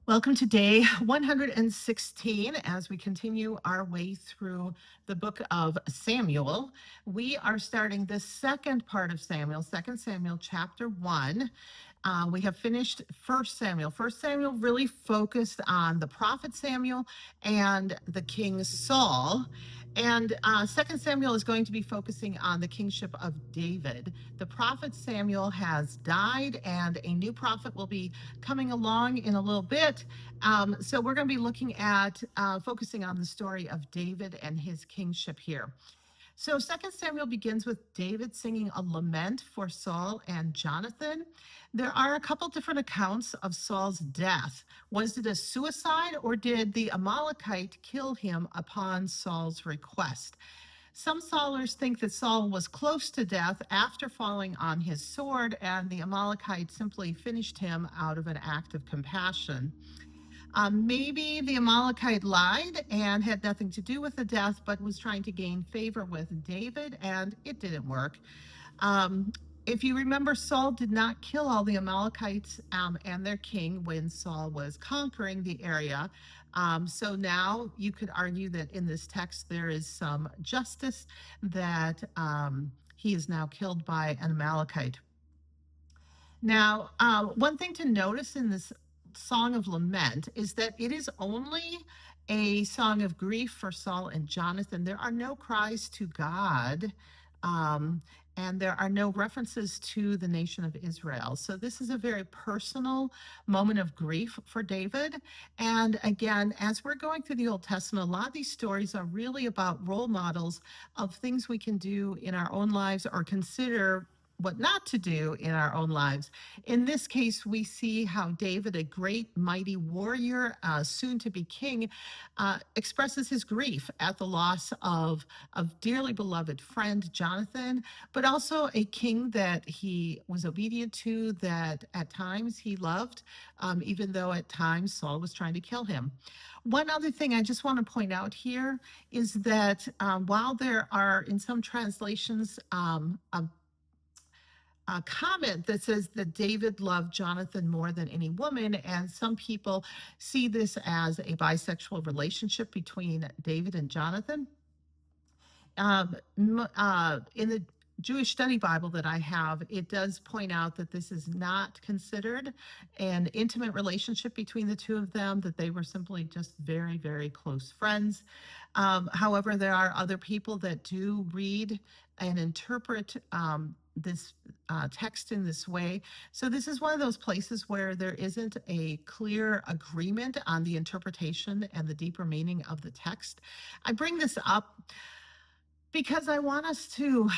Welcome to day 116 as we continue our way through the book of Samuel. We are starting the second part of Samuel, 2 Samuel chapter 1. We have finished First Samuel. First Samuel really focused on the prophet Samuel and the king Saul. And 2 Samuel is going to be focusing on the kingship of David. The prophet Samuel has died, and a new prophet will be coming along in a little bit. So we're going to be looking at focusing on the story of David and his kingship here. So 2 Samuel begins with David singing a lament for Saul and Jonathan. There are a couple different accounts of Saul's death. Was it a suicide, or did the Amalekite kill him upon Saul's request? Some scholars think that Saul was close to death after falling on his sword, and the Amalekite simply finished him out of an act of compassion. Maybe the Amalekite lied and had nothing to do with the death, but was trying to gain favor with David, and it didn't work. If you remember, Saul did not kill all the Amalekites and their king when Saul was conquering the area. So now you could argue that in this text there is some justice that he is now killed by an Amalekite. Now, one thing to notice in this song of lament is that it is only a song of grief for Saul and Jonathan. There are no cries to God, and there are no references to the nation of Israel. So this is a very personal moment of grief for David. And again, as we're going through the Old Testament, a lot of these stories are really about role models of things we can do in our own lives or consider what not to do in our own lives. In this case, we see how David, a great mighty warrior, soon to be king, expresses his grief at the loss of a dearly beloved friend, Jonathan, but also a king that he was obedient to, that at times he loved, even though at times Saul was trying to kill him. One other thing I just want to point out here is that while there are in some translations a comment that says that David loved Jonathan more than any woman, and some people see this as a bisexual relationship between David and Jonathan. In the Jewish Study Bible that I have, it does point out that this is not considered an intimate relationship between the two of them, that they were simply just very, very close friends. However, there are other people that do read and interpret this text in this way. So this is one of those places where there isn't a clear agreement on the interpretation and the deeper meaning of the text. I bring this up because I want us to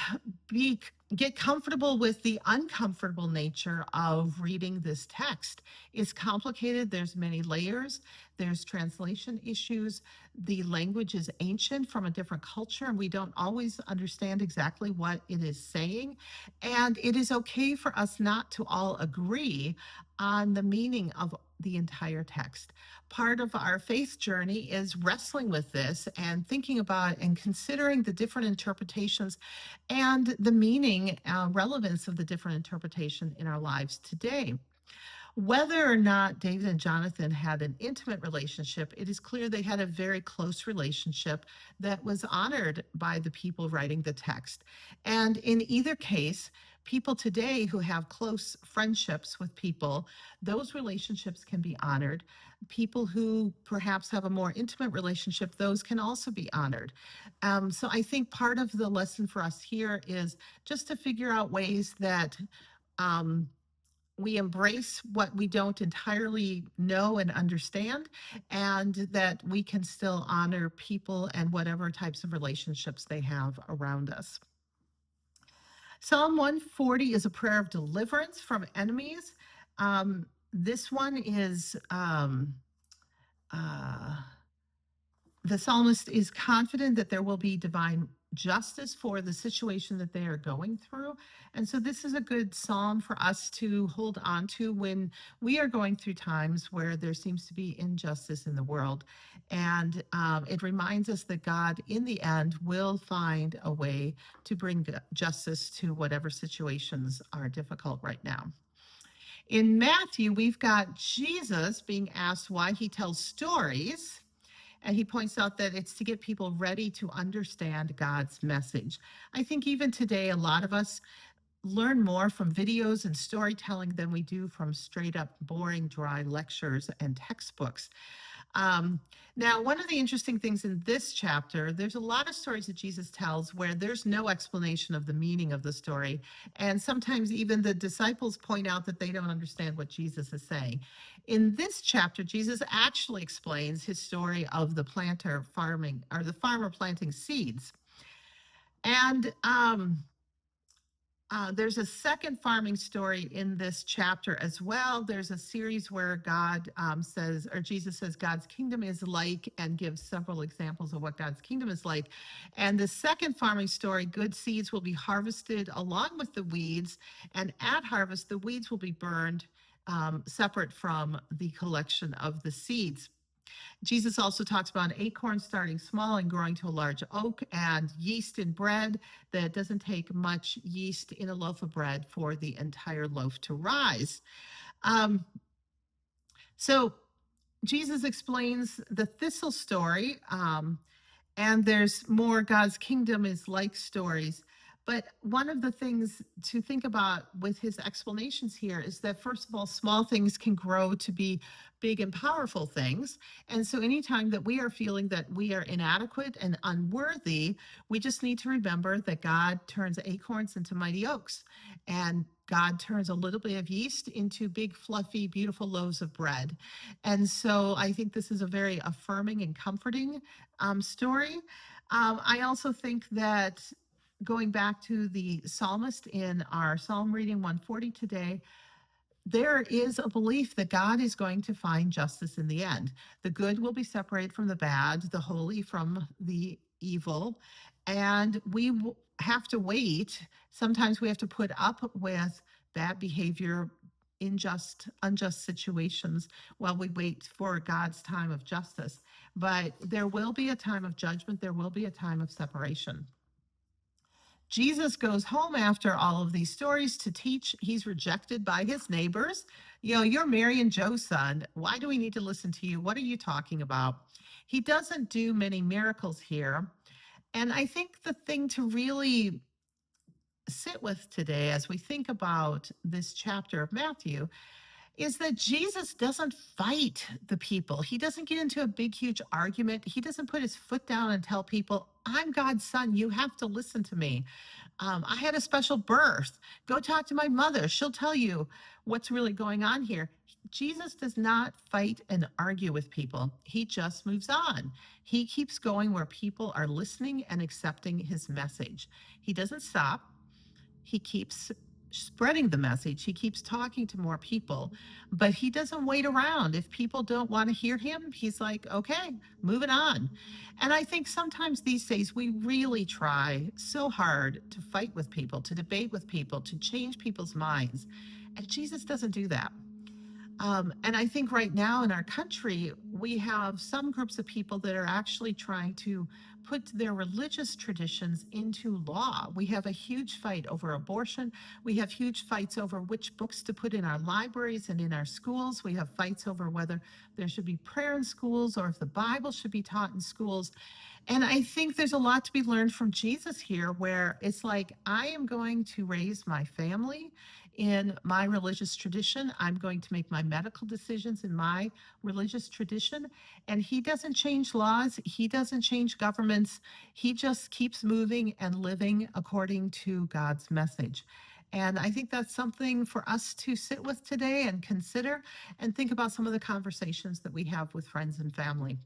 get comfortable with the uncomfortable nature of reading this text. It's complicated. There's many layers. There's translation issues. The language is ancient from a different culture, and we don't always understand exactly what it is saying. And it is okay for us not to all agree on the meaning of the entire text. Part of our faith journey is wrestling with this and thinking about and considering the different interpretations and the meaning, relevance of the different interpretation in our lives today. Whether or not David and Jonathan had an intimate relationship, it is clear they had a very close relationship that was honored by the people writing the text. And in either case, people today who have close friendships with people, those relationships can be honored. People who perhaps have a more intimate relationship, those can also be honored. So I think part of the lesson for us here is just to figure out ways that we embrace what we don't entirely know and understand, and that we can still honor people and whatever types of relationships they have around us. Psalm 140 is a prayer of deliverance from enemies. This one is the psalmist is confident that there will be divine justice for the situation that they are going through. And so this is a good psalm for us to hold on to when we are going through times where there seems to be injustice in the world. And it reminds us that God, in the end, will find a way to bring justice to whatever situations are difficult right now. In Matthew, we've got Jesus being asked why he tells stories. And he points out that it's to get people ready to understand God's message. I think even today, a lot of us learn more from videos and storytelling than we do from straight up boring, dry lectures and textbooks. Now, one of the interesting things in this chapter, there's a lot of stories that Jesus tells where there's no explanation of the meaning of the story. And sometimes even the disciples point out that they don't understand what Jesus is saying. In this chapter, Jesus actually explains his story of the planter farming, or the farmer planting seeds. And there's a second farming story in this chapter as well. There's a series where God says, or Jesus says, God's kingdom is like, and gives several examples of what God's kingdom is like. And the second farming story, good seeds will be harvested along with the weeds. And at harvest, the weeds will be burned separate from the collection of the seeds. Jesus also talks about an acorn starting small and growing to a large oak, and yeast in bread, that doesn't take much yeast in a loaf of bread for the entire loaf to rise. So Jesus explains the thistle story, and there's more God's kingdom is like stories. But one of the things to think about with his explanations here is that, first of all, small things can grow to be big and powerful things. And so anytime that we are feeling that we are inadequate and unworthy, we just need to remember that God turns acorns into mighty oaks, and God turns a little bit of yeast into big, fluffy, beautiful loaves of bread. And so I think this is a very affirming and comforting story. I also think that, going back to the psalmist in our Psalm reading 140 today, there is a belief that God is going to find justice in the end. The good will be separated from the bad, the holy from the evil, and we have to wait. Sometimes we have to put up with bad behavior, unjust situations while we wait for God's time of justice. But there will be a time of judgment, there will be a time of separation. Jesus goes home after all of these stories to teach. He's rejected by his neighbors. You're Mary and Joe's son. Why do we need to listen to you? What are you talking about? He doesn't do many miracles here. And I think the thing to really sit with today as we think about this chapter of Matthew is that Jesus doesn't fight the people. He doesn't get into a big, huge argument. He doesn't put his foot down and tell people, I'm God's son. You have to listen to me. I had a special birth. Go talk to my mother. She'll tell you what's really going on here. Jesus does not fight and argue with people. He just moves on. He keeps going where people are listening and accepting his message. He doesn't stop. He keeps spreading the message. He keeps talking to more people, but he doesn't wait around. If people don't want to hear him, he's like, okay, moving on. And I think sometimes these days we really try so hard to fight with people, to debate with people, to change people's minds. And Jesus doesn't do that. And I think right now in our country, we have some groups of people that are actually trying to put their religious traditions into law. We have a huge fight over abortion. We have huge fights over which books to put in our libraries and in our schools. We have fights over whether there should be prayer in schools or if the Bible should be taught in schools. And I think there's a lot to be learned from Jesus here, where it's like, I am going to raise my family in my religious tradition. I'm going to make my medical decisions in my religious tradition. And he doesn't change laws. He doesn't change governments. He just keeps moving and living according to God's message. And I think that's something for us to sit with today and consider and think about some of the conversations that we have with friends and family.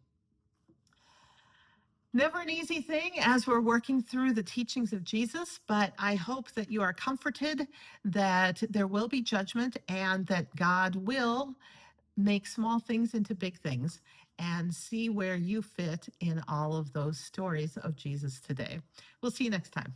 Never an easy thing as we're working through the teachings of Jesus, but I hope that you are comforted that there will be judgment and that God will make small things into big things, and see where you fit in all of those stories of Jesus today. We'll see you next time.